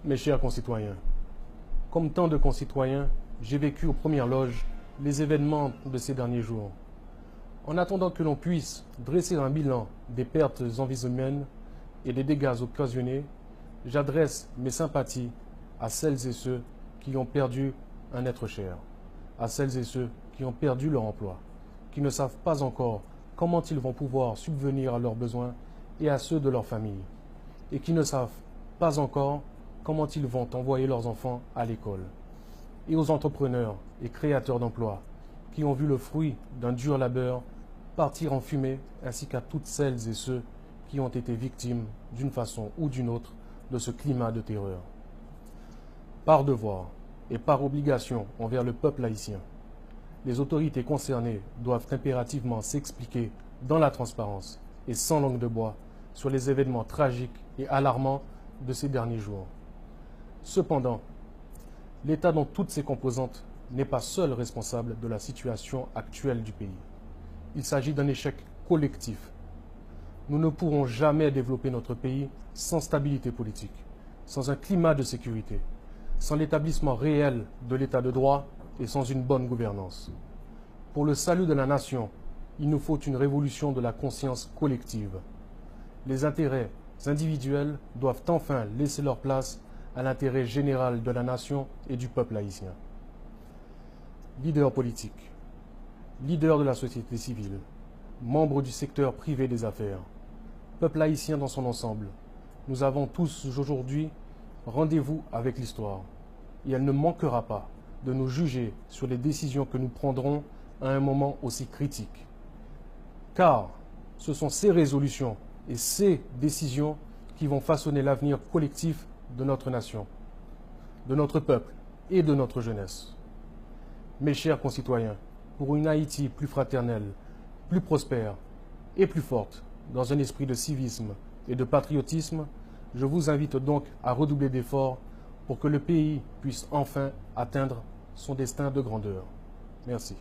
Mes chers concitoyens, comme tant de concitoyens, j'ai vécu aux premières loges les événements de ces derniers jours. En attendant que l'on puisse dresser un bilan des pertes en vies humaines et des dégâts occasionnés, j'adresse mes sympathies à celles et ceux qui ont perdu un être cher, à celles et ceux qui ont perdu leur emploi, qui ne savent pas encore comment ils vont pouvoir subvenir à leurs besoins et à ceux de leur famille, et qui ne savent pas encore comment ils vont envoyer leurs enfants à l'école, et aux entrepreneurs et créateurs d'emplois qui ont vu le fruit d'un dur labeur partir en fumée, ainsi qu'à toutes celles et ceux qui ont été victimes d'une façon ou d'une autre de ce climat de terreur. Par devoir et par obligation envers le peuple haïtien, les autorités concernées doivent impérativement s'expliquer dans la transparence et sans langue de bois sur les événements tragiques et alarmants de ces derniers jours. Cependant, l'État dans toutes ses composantes n'est pas seul responsable de la situation actuelle du pays. Il s'agit d'un échec collectif. Nous ne pourrons jamais développer notre pays sans stabilité politique, sans un climat de sécurité, sans l'établissement réel de l'état de droit et sans une bonne gouvernance. Pour le salut de la nation, il nous faut une révolution de la conscience collective. Les intérêts individuels doivent enfin laisser leur place à l'intérêt général de la nation et du peuple haïtien. Leaders politiques, leaders de la société civile, membres du secteur privé des affaires, peuple haïtien dans son ensemble, nous avons tous aujourd'hui rendez-vous avec l'histoire et elle ne manquera pas de nous juger sur les décisions que nous prendrons à un moment aussi critique. Car ce sont ces résolutions et ces décisions qui vont façonner l'avenir collectif de notre nation, de notre peuple et de notre jeunesse. Mes chers concitoyens, pour une Haïti plus fraternelle, plus prospère et plus forte, dans un esprit de civisme et de patriotisme, je vous invite donc à redoubler d'efforts pour que le pays puisse enfin atteindre son destin de grandeur. Merci.